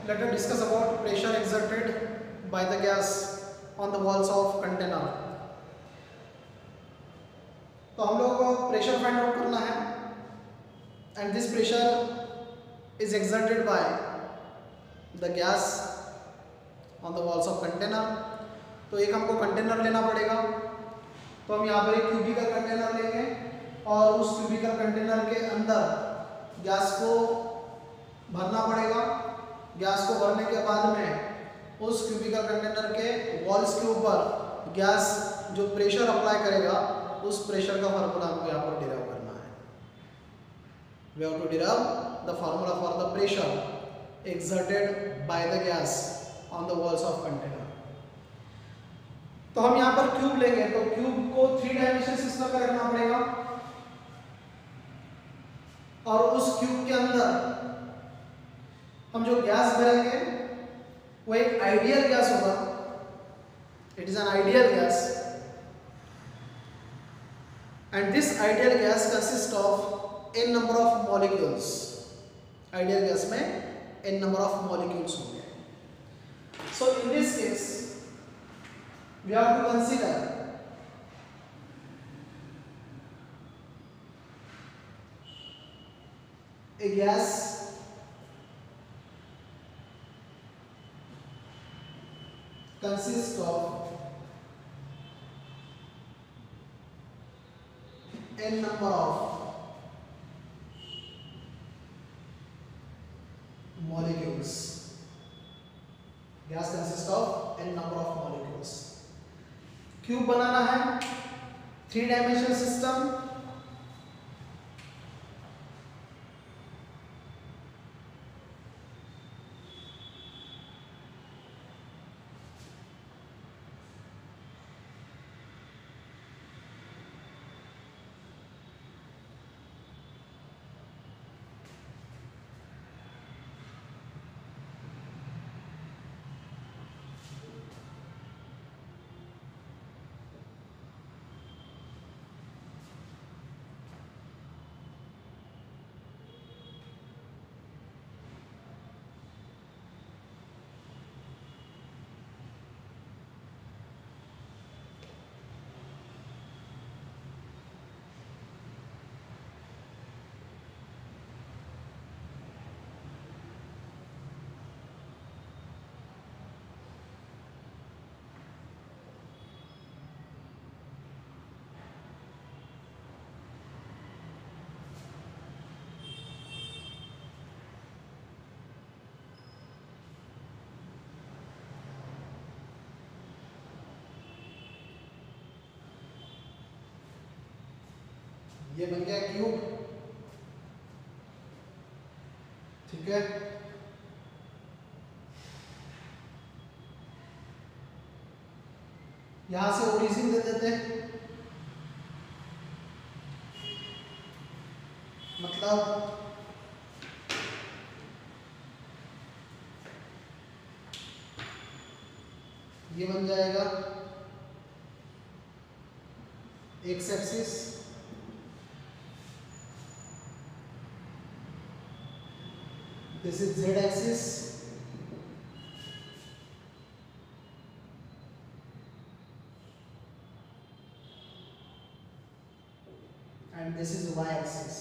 let us discuss about pressure exerted by the gas on the walls of container. तो हम लोग को pressure find out करना है and this pressure is exerted by the gas on the walls of container. तो एक हमको container लेना पड़ेगा. तो हम यहाँ पर एक क्यूबिकल कंटेनर लेंगे और उस क्यूबिकल कंटेनर के अंदर गैस को भरना पड़ेगा. गैस को भरने के बाद में उस क्यूबिकल कंटेनर के वॉल्स के ऊपर गैस जो प्रेशर अप्लाई करेगा उस प्रेशर का फार्मूला हमको यहाँ पर डिराइव करना है. We have to derive the formula for the pressure exerted by the gas on the walls of container. तो हम यहाँ पर क्यूब लेंगे. तो क्यूब को 3 डायमेंशन सिस्टम में रखना पड़ेगा और उस क्यूब के अंदर हम जो गैस भरेंगे वो एक आइडियल गैस होगा. It is an ideal gas and this ideal gas consists of n number of molecules. Ideal gas में n number of molecules होंगे. So in this case we have to consider a gas consists of n number of molecules. Gas consists of n number of molecules. Cube बनाना है 3 dimensional system. ये बन गया cube. ठीक है. यहां से ओरिजिन दे देते हैं. मतलब ये बन जाएगा x axis. This is z axis and this is y axis.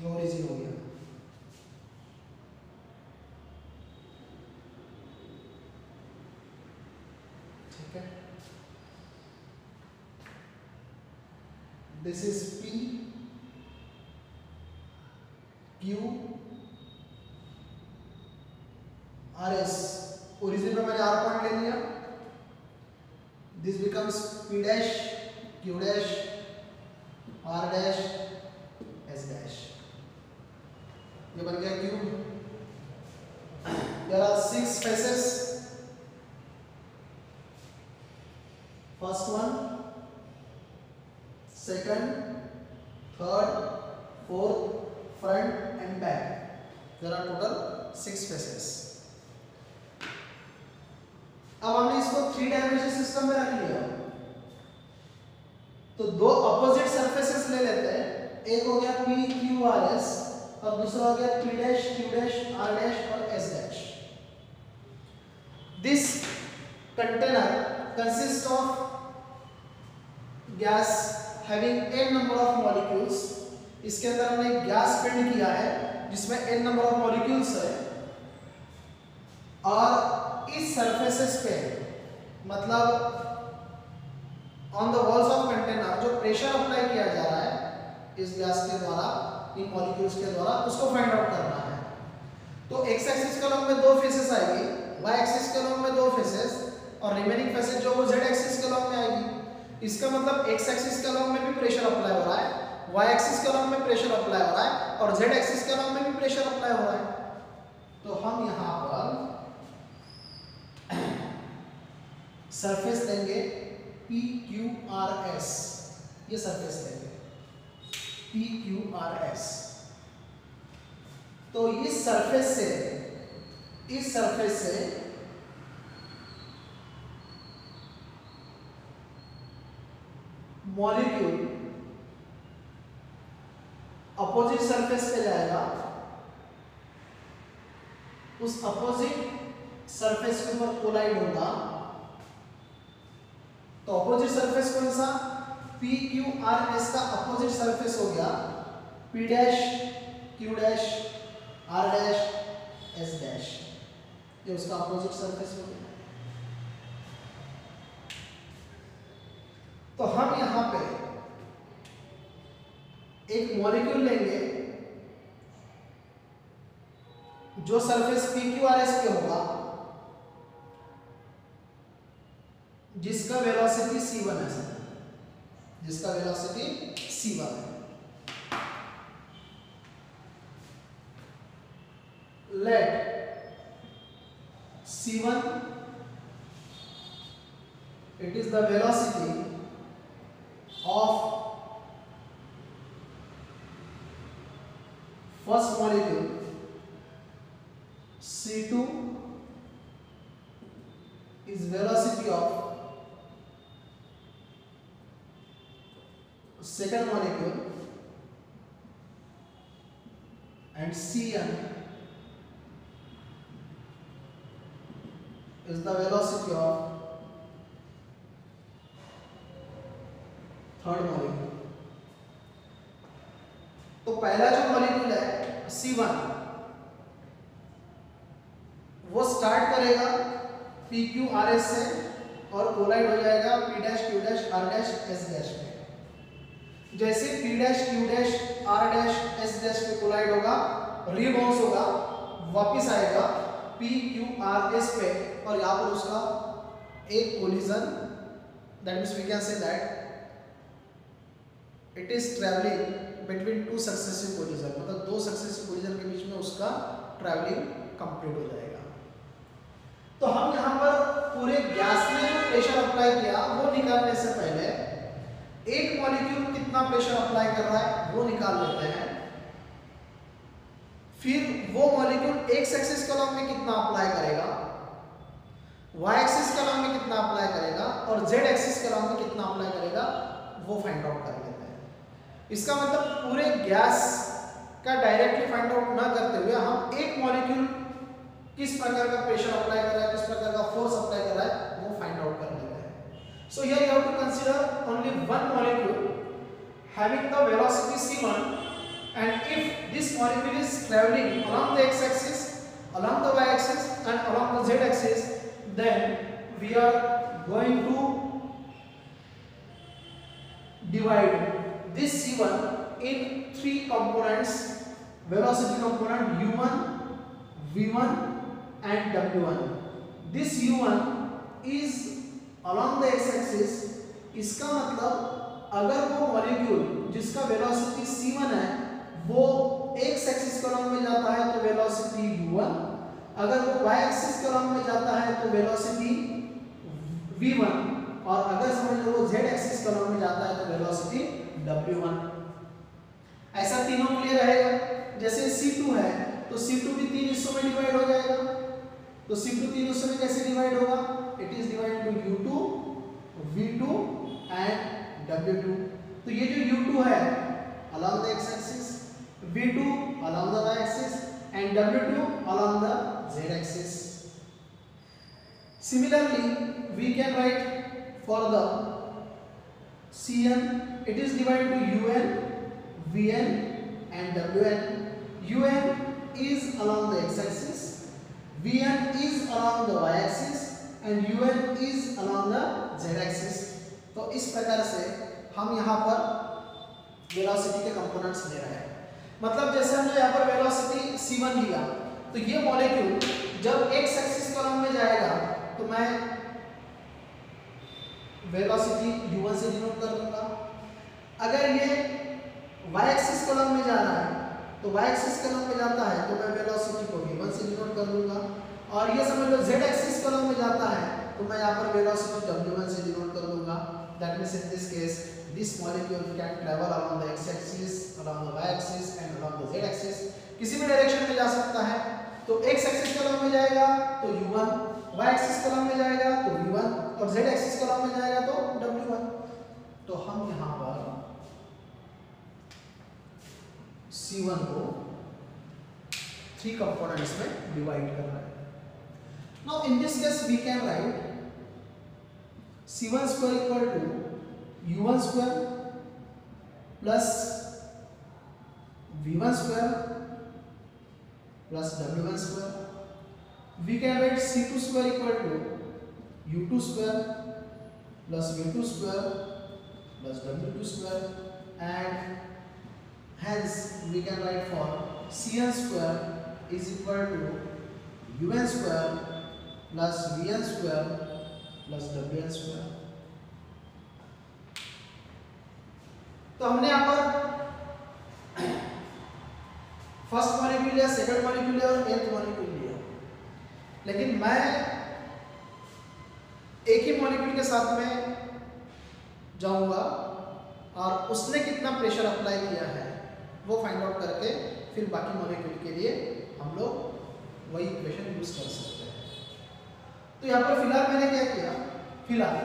ये ओरिजिन हो गया. ठीक है. This is P Q R S. Origin में मैंने R पॉइंट ले लिया. This becomes P dash Q dash R dash S dash. ये बन गया cube. There are 6 faces. First one, second, third, fourth, front and back. There are total 6 faces. अब हमने इसको 3 डायमेंशन सिस्टम में रख लिया. तो दो अपोजिट सरफेसेस ले लेते हैं. एक हो गया P Q R S और दूसरा हो गया P dash, Q dash, R dash और S dash. This container consist of gas having n number of molecules. इसके अंदर हमने एक गैस फिल किया है जिसमें n नंबर ऑफ मॉलिक्यूल्स है, और इस सरफेसेस पे मतलब on the walls of container जो प्रेशर अप्लाई किया जा रहा है इस गैस के द्वारा, इन मॉलिक्यूल्स के द्वारा, उसको फाइंड आउट करना है। तो एक्स एक्सिस कॉलम में दो फेसेस आएगी, वाई एक्सिस कॉलम में दो फेसेस, और रिमेनिंग फेसेस जो वो जेड एक्सिस कॉलम में आएगी। इसका मतलब एक्स एक्सिस कॉलम में भी प्रेशर अप्लाई हो रहा है, वाई एक्सिस कॉलम में प्रेशर अप्लाई हो रहा है, और जेड एक्सिस कॉलम में भी प्रेशर अप्लाई हो रहा है। तो हम यहां पर सरफेस लेंगे PQRS, ये सरफेस लेंगे PQRS। तो इस सरफेस से मॉलिक्यूल अपोजिट सरफेस पे जाएगा, उस अपोजिट सरफेस के ऊपर कोलाइड होगा। तो अपोजिट सरफेस कौन सा? PQRS का अपोजिट सरफेस हो गया P dash, Q dash, R dash, S dash, ये उसका अपोजिट सरफेस हो गया। तो हम यहां पे एक मॉलिक्यूल लेंगे जो सरफेस PQRS पे होगा, जिसका वेलोसिटी c1 है, जिसका वेलोसिटी c1 है। Let c1, it is the velocity of first molecule, c2 is velocity of second molecule, and Cn is the velocity of third molecule. तो पहला जो मॉलिक्यूल है C1, वो स्टार्ट करेगा PQRS से और कोलाइड हो जाएगा P dash, Q dash, R dash, S dash पे। जैसे P dash, Q dash, R dash, S dash पे कोलाइड होगा, रीबाउंस होगा, वापिस आएगा PQRS पे, और यहाँ पर उसका एक collision, that means we can say that it is travelling between two successive collision, मतलब दो सक्सेसिव कोलिजन के बीच में उसका ट्रैवलिंग कंप्लीट हो जाएगा। तो हम यहाँ पर पूरे गैस में जो प्रेशर अप्लाई किया वो निकालने से पहले एक मॉलिक्यूल कितना प्रेशर अप्लाई कर रहा है वो निकाल लेते हैं। फिर वो मॉलिक्यूल एक्स एक्सिस कॉलम में कितना अप्लाई करेगा, वाई एक्सिस कॉलम में कितना अप्लाई करेगा, और जेड एक्सिस कॉलम में कितना अप्लाई करेगा, वो फाइंड आउट कर लेते हैं। इसका मतलब पूरे गैस का डायरेक्टली फाइंड आउट ना करते हुए हम एक मॉलिक्यूल किस प्रकार का प्रेशर अप्लाई कर रहा है, किस प्रकार का फोर्स अप्लाई कर रहा है, वो फाइंड आउट कर लेते हैं। So here you have to consider only one molecule having the velocity c1, and if this molecule is traveling along the x-axis, along the y-axis, and along the z-axis, then we are going to divide this c1 in three components: velocity component u1, v1, and w1. This u1 is along the x-axis. इसका मतलब अगर वो molecule जिसका velocity c1 है वो x axis column में जाता है तो वेलोसिटी u1, अगर वो y एक्सिस कॉलम में जाता है तो वेलोसिटी v1, और अगर समझ लो वो z एक्सिस कॉलम में जाता है तो वेलोसिटी w1। ऐसा तीनों के लिए रहेगा। जैसे c2 है तो c2 भी तीन हिस्सों में डिवाइड हो जाएगा। तो c2 तीन हिस्सों में कैसे डिवाइड होगा? It is divided to u2, v2 and W2। तो ये जो U2 है along the x-axis, V2 along the y-axis and W2 along the z-axis. Similarly, we can write for the Cn, it is divided to Un, Vn and Wn. Un is along the x-axis, Vn is along the y-axis and Un is along the z-axis. तो इस प्रकार से हम यहाँ पर velocity के components ले रहे हैं। मतलब जैसे हमने यहाँ पर वेलोसिटी c1 लिया, तो ये मॉलिक्यूल जब x एक्सिस कॉलम में जाएगा तो मैं वेलोसिटी u1 से डिनोट कर दूंगा। अगर ये y एक्सिस कॉलम में जा रहा है तो y एक्सिस कॉलम में जाता है तो मैं वेलोसिटी को v1 से डिनोट कर दूंगा। और ये समझ लो z एक्सिस कॉलम में जाता है तो मैं यहाँ पर वेलोसिटी w1 से डिनोट कर दूंगा। That means in this case, this molecule can travel along the x-axis, along the y-axis, and along the z-axis. किसी भी डायरेक्शन में जा सकता है। तो x एक्सिस कॉलम में जाएगा तो u1, y एक्सिस कॉलम में जाएगा तो v1 और z एक्सिस कॉलम में जाएगा तो w1। तो हम यहाँ पर c1 को 3 कंपोनेंट्स में डिवाइड कर रहे हैं। Now in this case we can write c1 square equal to u1 square plus v1 square plus w1 square. We can write c2 square equal to u2 square plus v2 square plus w2 square, and hence we can write for cn square is equal to un square plus vn square plus W square. तो हमने यहाँ पर first molecule लिया, second molecule लिया और एथ molecule लिया, लेकिन मैं एक ही मॉलिक्यूल के साथ में जाऊंगा और उसने कितना प्रेशर अप्लाई किया है वो फाइंड आउट करके फिर बाकी मॉलिक्यूल के लिए हम लोग वही इक्वेशन यूज कर सकते हैं। तो यहाँ पर फिलहाल मैंने क्या किया, फिलहाल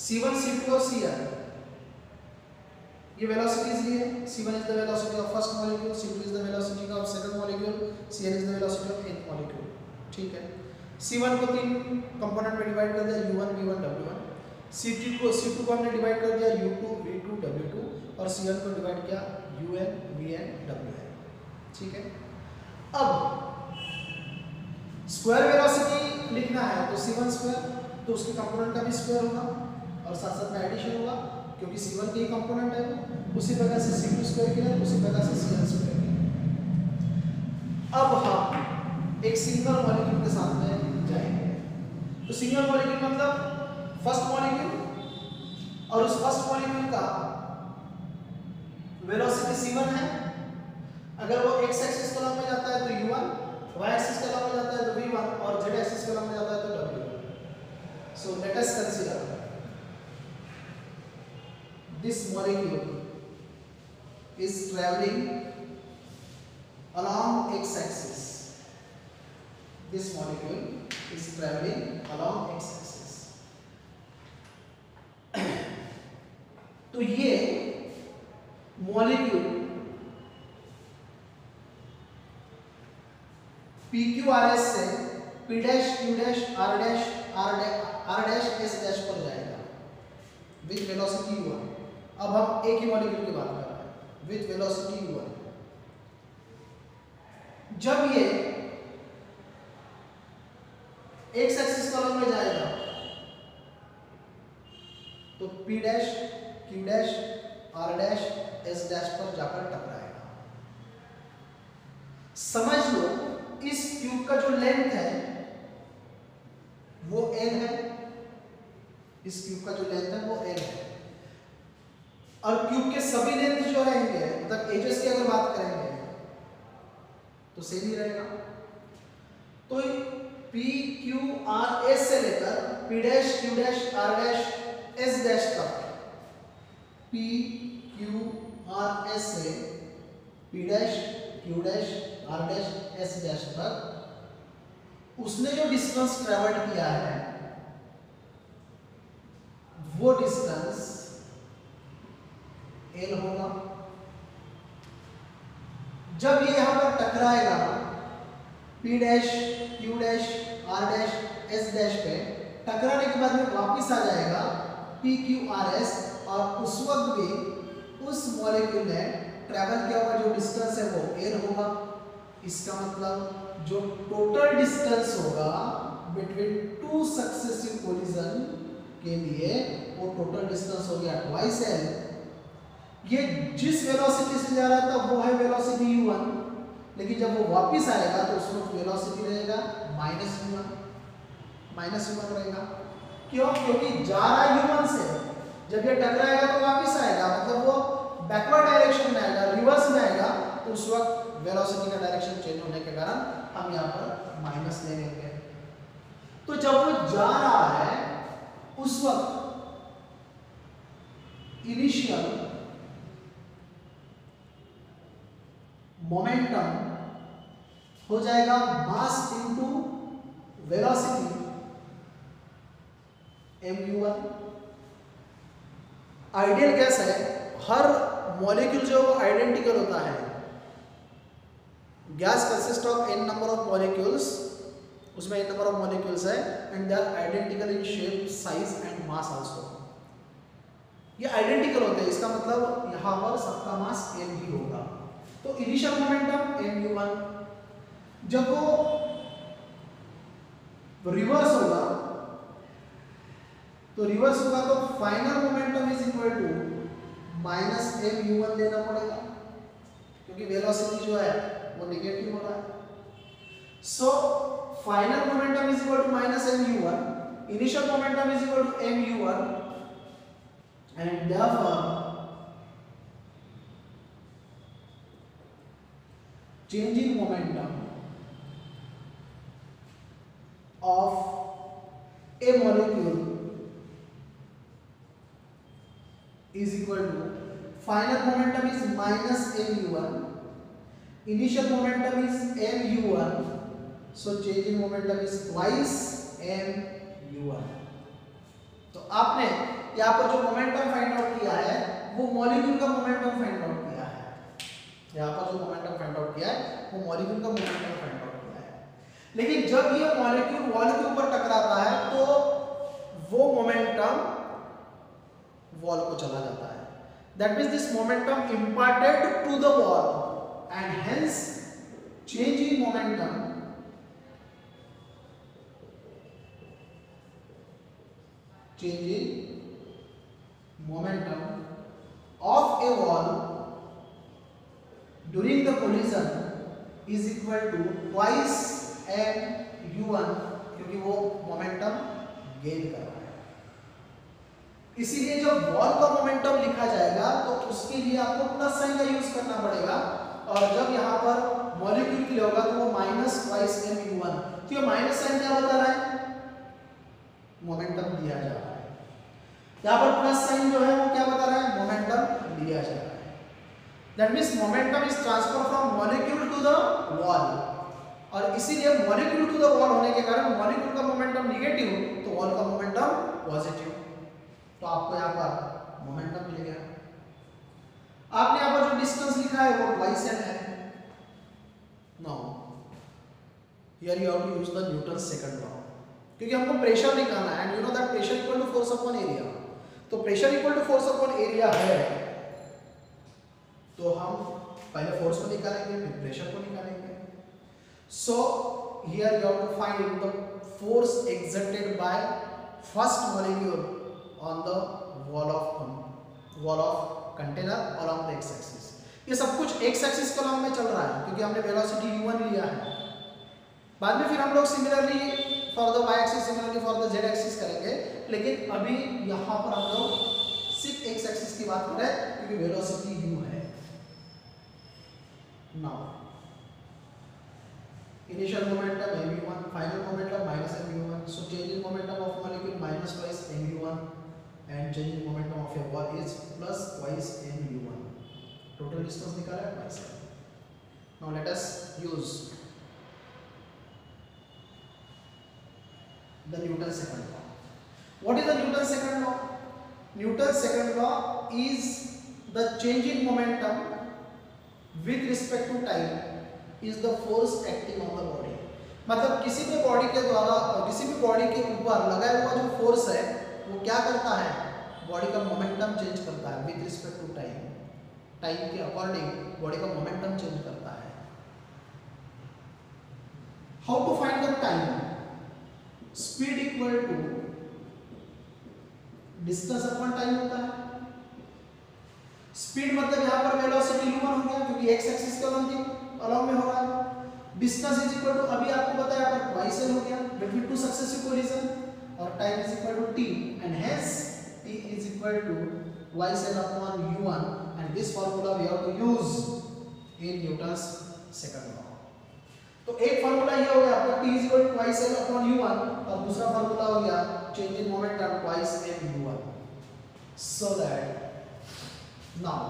C1, C2 और Cn ये वेलोसिटीज लिए। C1 is the velocity of first molecule, C2 is the velocity of second molecule, Cn is the velocity of nth molecule। ठीक है, C1 को 3 कंपोनेंट में डिवाइड कर दिया, U1, V1, W1। C2 को हमने डिवाइड कर दिया U2, V2, W2 और Cn को डिवाइड किया UN, Vn, Wn। ठीक है, अब स्क्वायर वेलोसिटी लिखना है तो c1 स्क्वायर, तो उसके कंपोनेंट का भी स्क्वायर होगा और साथ साथ में एडिशन होगा क्योंकि c1 के ही कंपोनेंट है वो। उसी प्रकार से c2 स्क्वायर के लिए, उसी प्रकार से cn स्क्वायर के लिए। अब हम एक सिंगल मॉलिक्यूल के साथ में जाएंगे। तो सिंगल मॉलिक्यूल मतलब फर्स्ट मॉलिक्यूल और उस फर्स्ट मॉलिक्यूल का वेलोसिटी c1 है। अगर वो x एक्सिस कॉलम में जाता है तो u1, y एक्सिस कॉलम में जाता है तो v1 और z एक्सिस कॉलम में जाता है तो w1। So let us consider this molecule is traveling along x axis. This molecule is traveling along x axis. तो ये मॉलिक्यूल PQRS से P dash Q dash R dash S dash पर जाएगा with velocity u1। अब हम एक ही molecule की बात कर रहे हैं विथ वेलोसिटी u1। जब ये x एक्सिस कॉलम में जाएगा तो P dash Q dash R dash S dash पर जाकर टकराएगा। समझ लो इस ट्यूब का जो लेंथ है वो L है, इस ट्यूब का जो लेंथ है वो L है और ट्यूब के सभी लेंथ जो रहेंगे मतलब एजेस की अगर बात करेंगे तो सेम ही रहेगा। तो P Q R S से लेकर P dash Q dash R dash S dash तक, P Q R S से P dash Q dash R dash S dash तक उसने जो डिस्टेंस ट्रेवल्ड किया है वो डिस्टेंस L होगा। जब ये यहां पर टकराएगा P dash Q dash R dash S dash पे, टकराने के बाद में वापस आ जाएगा P Q R S, और उस वक्त भी उस मॉलिक्यूल ने ट्रैवल किया हुआ जो डिस्टेंस है वो L होगा। इसका मतलब जो टोटल डिस्टेंस होगा बिटवीन टू सक्सेसिव कोलिजन के लिए वो टोटल डिस्टेंस हो गया ट्वाइस L। ये जिस वेलोसिटी से जा रहा था वो है वेलोसिटी u1, लेकिन जब वो वापस आएगा तो उसमें वेलोसिटी रहेगा -u1 रहेगा। क्यों? क्योंकि जा रहा u1 से, जब ये टकराएगा तो वापस आएगा, मतलब वो बैकवर्ड डायरेक्शन में आएगा, रिवर्स में आएगा, तो उस वक्त वेलोसिटी का डायरेक्शन चेंज होने के कारण हम यहाँ पर माइनस ले लेंगे। तो जब वो जा रहा है उस वक्त इनिशियल मोमेंटम हो जाएगा mass into velocity mu1। Ideal gas है, हर मॉलिक्यूल जो आइडेंटिकल होता है। Gas consist of n number of molecules, उसमें n नंबर ऑफ मॉलिक्यूल्स है and they are identical in shape, size and mass also. ये आइडेंटिकल होते हैं, इसका मतलब यहां पर सबका मास m ही होगा। तो इनिशियल मोमेंटम mu1, जब वो रिवर्स होगा तो final momentum is equal to -mu1 लेना पड़ेगा, क्योंकि वेलोसिटी जो है वो नेगेटिव हो रहा है। So final momentum is equal to -mu1, initial momentum is equal to mu1, and therefore change in momentum of a molecule is equal to final momentum is -mu1, initial momentum is mu1, so change in momentum is twice mu1। तो आपने यहाँ पर जो momentum find out किया है वो molecule का momentum find out किया है। यहाँ पर जो मोमेंटम फाइंड आउट किया है वो मॉलिक्यूल का मोमेंटम फाइंड आउट किया है। लेकिन जब ये मॉलिक्यूल वॉल के ऊपर टकराता है तो वो मोमेंटम वॉल को चला जाता है। That means this momentum imparted to the wall and hence change in momentum of a wall during the collision is equal to twice mu1, क्योंकि वो मोमेंटम गेन कर रहा है। इसीलिए जब वॉल का मोमेंटम लिखा जाएगा तो उसके लिए आपको प्लस साइन का यूज करना पड़ेगा, और जब यहाँ पर मॉलिक्यूल के लिए होगा तो वो -twice mu1। तो ये माइनस साइन क्या बता रहा है? मोमेंटम दिया जा रहा है। यहाँ पर प्लस साइन जो है वो क्या बता रहा है? मोमेंटम दिया जा रहा है। That means momentum is transfer from molecule to the wall, और इसीलिए मॉलिक्यूल टू द वॉल होने के कारण मॉलिक्यूल का मोमेंटम नेगेटिव तो वॉल का मोमेंटम पॉजिटिव, तो आपको यहाँ पर मोमेंटम मिल गया। आपने यहाँ पर जो डिस्टेंस लिखा है वो ट्वाइस m है। Now here you have to use the Newton's second law, क्योंकि हमको प्रेशर निकालना है and you know that pressure equal to force upon area. तो pressure equal to force upon area है, तो हम पहले फोर्स को निकालेंगे फिर प्रेशर को निकालेंगे। So here you have to find the force exerted by first molecule on the wall of container along the X axis. ये सब कुछ एक्स एक्सिस के अलोंग में चल रहा है क्योंकि हमने वेलोसिटी u1 लिया है। बाद में फिर हम लोग similarly for the y axis, similarly for the z axis करेंगे, लेकिन अभी यहाँ पर हम लोग सिर्फ x एक्सिस की बात कर रहे हैं क्योंकि वेलोसिटी u है। Now initial momentum mu1, final momentum -mu1, so change in momentum of molecule -twice mu1 and change in momentum of A wall is +twice mu1। Total distance निकाला है twice। Now let us use the Newton's second law. What is the Newton's second law? Newton's second law is the change in momentum with respect to time is the force acting on the body. मतलब किसी भी body के द्वारा, किसी भी body के ऊपर लगाया हुआ जो फोर्स है वो क्या करता है, बॉडी का मोमेंटम चेंज करता है with respect to time. Time के अकॉर्डिंग बॉडी का मोमेंटम चेंज करता है। How to find the time? Speed equal to distance upon time होता है। स्पीड मतलब यहाँ पर वेलोसिटी u1 हो गया क्योंकि x एक्सिस के अलोंग में हो रहा है। डिस्टेंस इज इक्वल टू, अभी आपको पता है यहाँ पर twice l हो गया बिटवीन टू सक्सेसिव कोलिजन, और time is equal to t and hence t is equal to twice l upon u1 and this formula we have to use in Newton's second law। तो एक formula ये हो गया आपका t is equal to twice l upon u1 और दूसरा formula हो गया change in momentum twice m u1, so that now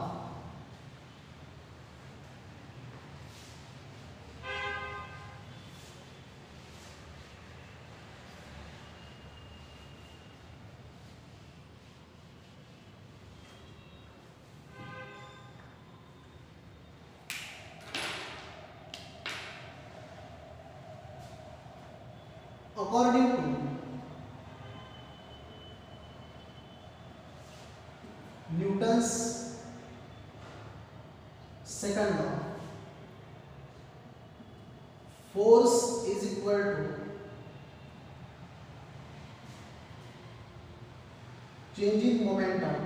according to Newton's second law, force is equal to change in momentum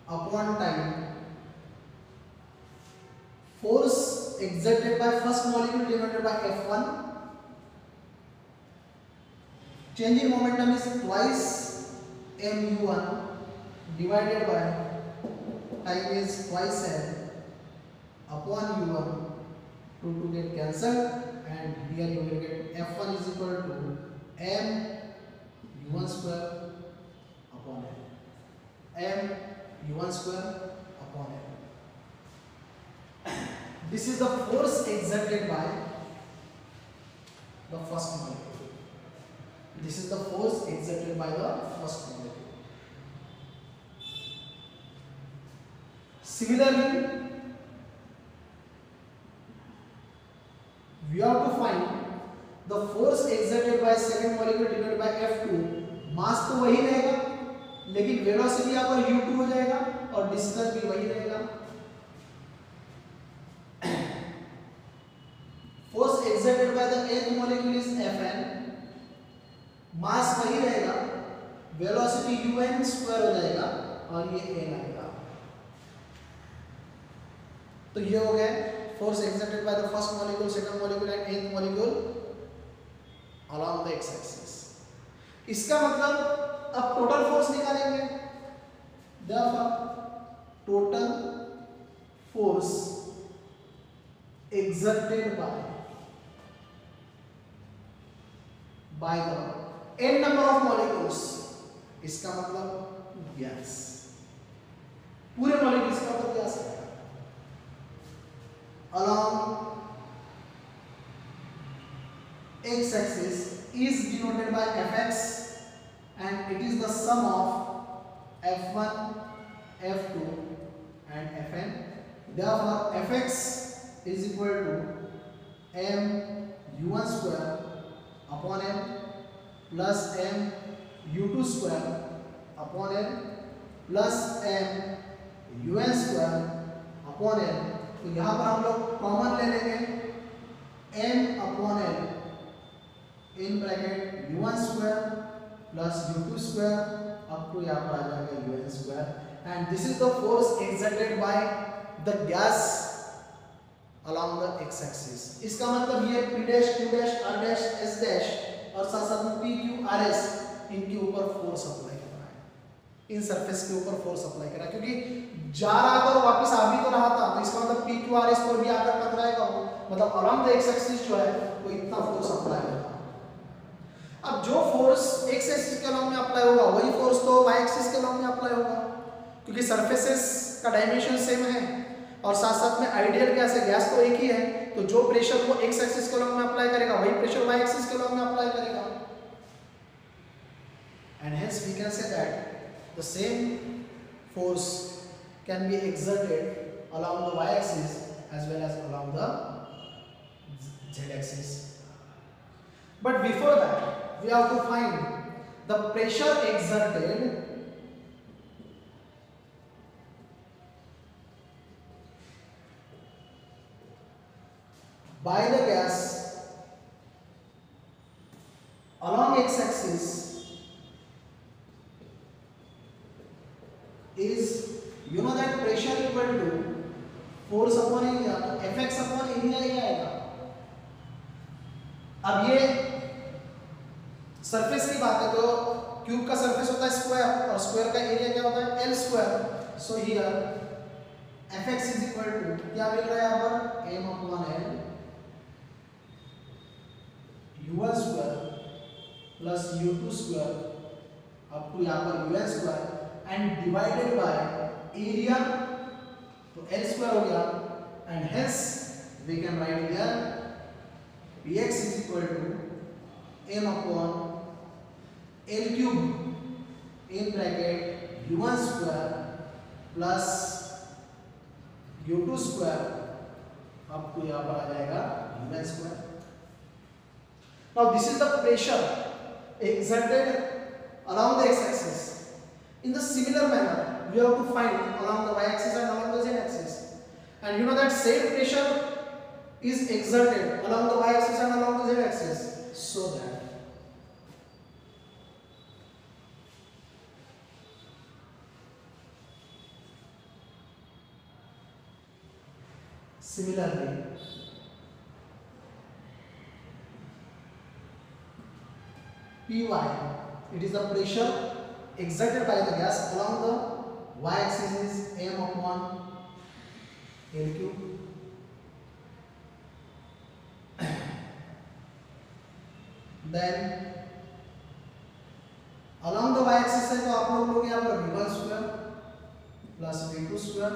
upon time। Force exerted by first molecule denoted by F1, change in momentum is twice mu1 divided by time is twice l upon u1, to get cancelled and here you will get F1 is equal to m u1 square upon l, m u1 square upon l। This is the force exerted by the first molecule. This is the force exerted by the first molecule. Similarly, we have to find the force exerted by second molecule denoted by F2। मास तो वही रहेगा लेकिन velocity यहाँ पर u2 हो जाएगा और distance भी वही रहेगा। Force exerted by the nth molecule is Fn, मास वही रहेगा, वेलोसिटी un स्क्वायर हो जाएगा और ये n आएगा। तो ये हो गया force exerted by the first molecule, second molecule and nth molecule along the x axis. इसका मतलब अब टोटल फोर्स निकालेंगे। therefore total force exerted by the n number of molecules, इसका मतलब गैस, पूरे मॉलिक्यूल्स का मतलब गैस है along x axis is denoted by fx and it is the sum of f1, f2 and fn। therefore fx is equal to m u1 square upon m plus m u2 square upon m plus m un square upon m। तो यहाँ पर हम लोग common ले लेंगे m upon l in bracket u1 square plus u2 square up to यहाँ पर आ जाएगा un square and this is the force exerted by the gas along the x axis। इसका मतलब ये p dash q dash r dash s dash और साथ साथ में p q r s इनके ऊपर फोर्स अप्लाई कर रहा है, इन सरफेस के ऊपर फोर्स अप्लाई कर रहा है क्योंकि जा रहा था और वापस आ भी तो रहा था। तो इसका मतलब p q r s पर भी आकर टकराएगा वो, मतलब along the x axis जो है वो इतना फोर्स अप्लाई होगा। अब जो फोर्स x एक्सिस के along में अप्लाई होगा वही फोर्स तो y एक्सिस के along में अप्लाई होगा क्योंकि सरफेसेस का डायमेंशन सेम है और साथ साथ में आइडियल गैस है, गैस तो एक ही है। तो जो प्रेशर वो x एक्सिस के along में अप्लाई करेगा वही प्रेशर y एक्सिस के along में अप्लाई करेगा। And hence we can say that the same force can be exerted along the y-axis as well as along the z-axis. But before that, we have to find the pressure exerted by the gas along x-axis is, you know that pressure equal to force upon area, तो Fx upon area ही आएगा. अब ये surface की बात है तो cube का surface होता है स्क्वायर और स्क्वायर का एरिया क्या होता है L square. So here Fx is equal to क्या मिल रहा है यहाँ पर m upon L u1 square plus u2 square up to यहाँ पर un square and divided by area, तो L स्क्वायर हो गया and hence we can write here Px is equal to m upon L cube in bracket u1 square plus u2 square up to यहाँ पर आ जाएगा un square. Now this is the pressure exerted along the x-axis. In the similar manner, we have to find along the y-axis and along the z-axis. And you know that same pressure is exerted along the y-axis and along the z-axis, so that similarly Py, it is the pressure exerted by the gas along the y-axis is m upon L cube. Then along the y-axis है तो आप लोग लोग यहाँ पर v1 square plus v2 square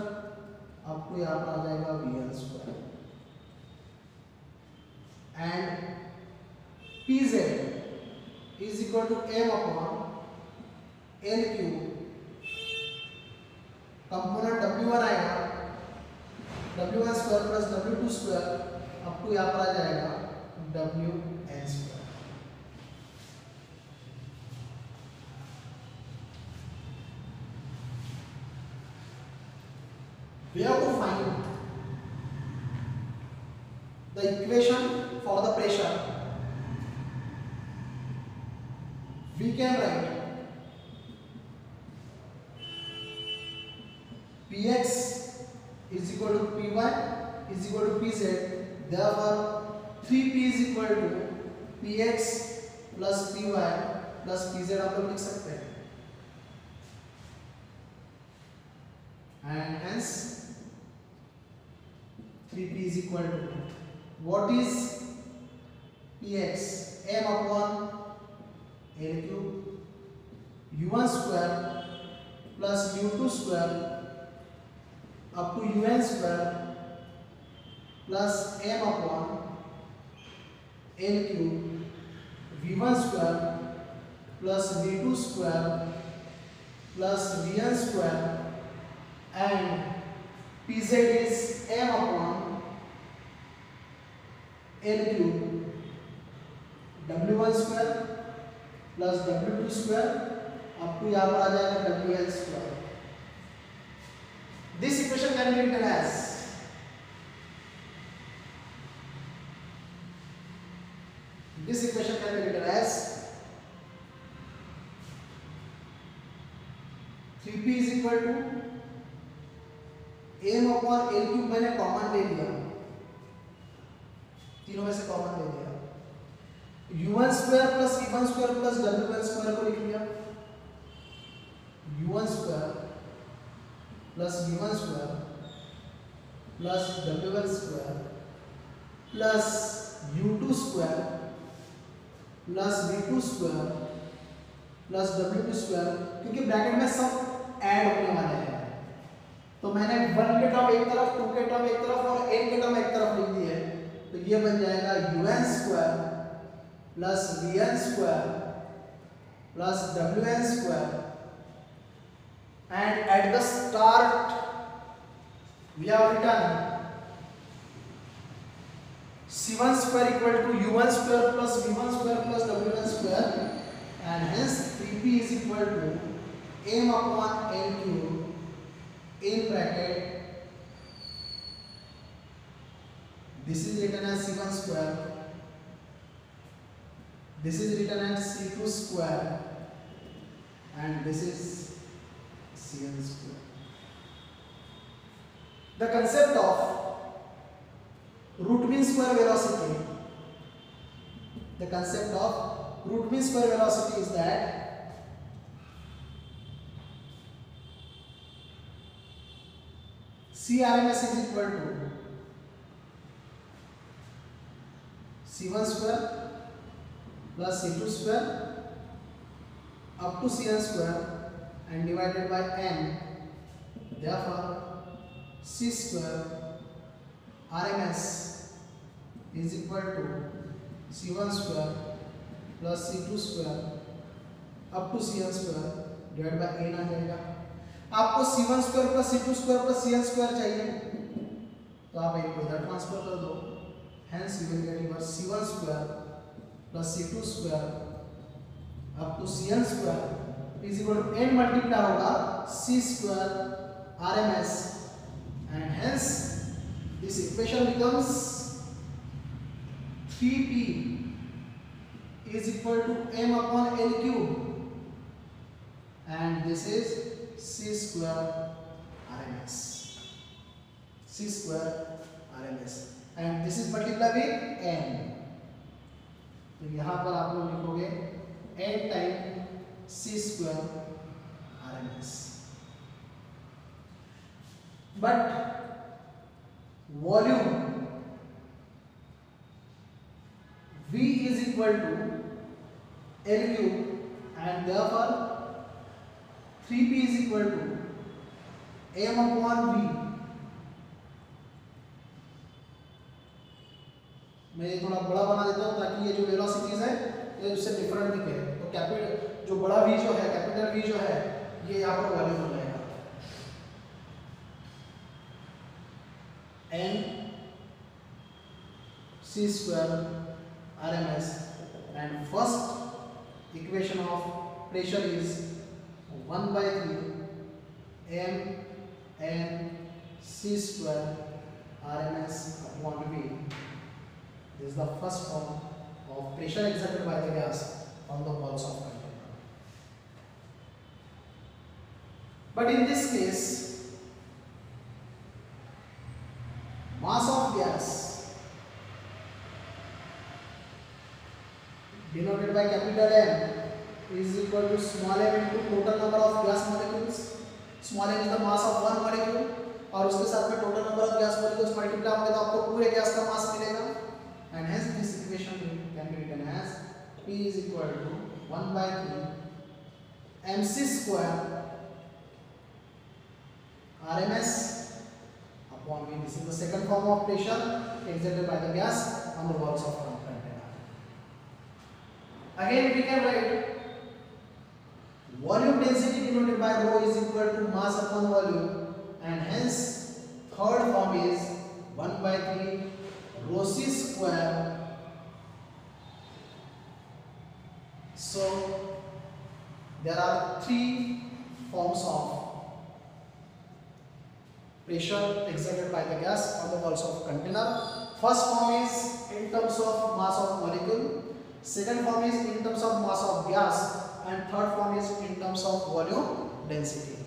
up to यहाँ पर आ जाएगा vn square and pz is equal to m upon L cube. Component w1 आएगा w1 square plus w2 square up to यहाँ पर आ जाएगा wn square. We have to find the equation for the pressure. We can write Px is equal to Py is equal to Pz. Therefore 3P is equal to Px plus Py plus Pz आप लोग लिख सकते हैं. And hence 3P is equal to what is Px? M upon L cube u1 square plus u2 square up to un square plus m upon L cube v1 square plus v2 square plus vn square and Pz is m upon L cube w1 square plus w2 square up to यहाँ पर आ जाएगा wl square. This equation can be written as P is equal to m upon L cube. मैंने common ले लिया, तीनों में से कॉमन ले लिया. u1 square plus v1 square plus w1 square को लिख लिया. u1 square plus v1 square plus w1 square plus u2 square plus v2 square plus w2 square, क्योंकि ब्रैकेट में सब ऐड होने वाले हैं तो मैंने 1 के टर्म एक तरफ, 2 के टर्म एक तरफ और n के टर्म एक तरफ लिख दिए. तो ये बन जाएगा un square plus vn square plus wn square and at the start we have written C1 square equal to U1 square plus V1 square plus W1 square, and hence 3P is equal to M upon L cube in bracket. This is written as C1 square, this is written as C2 square, and this is Cn square. The concept of root mean square velocity, the concept of root mean square velocity is that Crms is equal to C1 square plus C2 square up to Cn square and divided by n. Therefore C square RMS is equal to C1 square plus C2 square up to Cn square divided by n आ जाएगा। आपको C1 square plus C2 square plus Cn square चाहिए तो आप इनको इधर transfer कर दो, hence you will get your C1 square plus C2 square up to Cn square is equal to n multiply होगा C square RMS, and hence this equation becomes 3P is equal to M upon L cube, and this is C square RMS, C square RMS, and this is multiplied with n. तो यहाँ पर आप लोग लिखोगे n time C square RMS, but volume V is equal to L cube, and therefore 3P is equal to M upon V. मैं ये थोड़ा बड़ा बना देता हूँ ताकि ये जो वेलोसिटीज है ये उससे डिफरेंट दिखे। तो कैपिटल जो बड़ा V जो है, कैपिटल V जो है, ये यहाँ पर वॉल्यूम हो जाएगा n C square RMS, and first equation of pressure is 1 by 3 m n C square RMS upon V. This is the first form of pressure exerted by the gas on the walls of container. But in this case, mass of gas denoted by capital M is equal to small m into total number of gas molecules. Small m is the mass of one molecule, और उसके साथ में total number of gas molecules multiply होंगे तो आपको पूरे gas का मास मिलेगा, and hence this equation can be written as P is equal to 1 by 3 mc square RMS upon V. This is the second form of pressure exerted by the gas on the walls of container. Again we can write volume density denoted by rho is equal to mass upon volume, and hence third form is 1 by 3 rho C square. So there are three forms of pressure exerted by the gas on the walls of container. First form is in terms of mass of molecule, second form is in terms of mass of gas, and third form is in terms of volume density.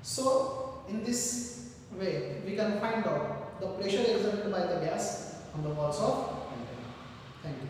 So in this way we can find out the pressure exerted by the gas on the walls of container. Thank you.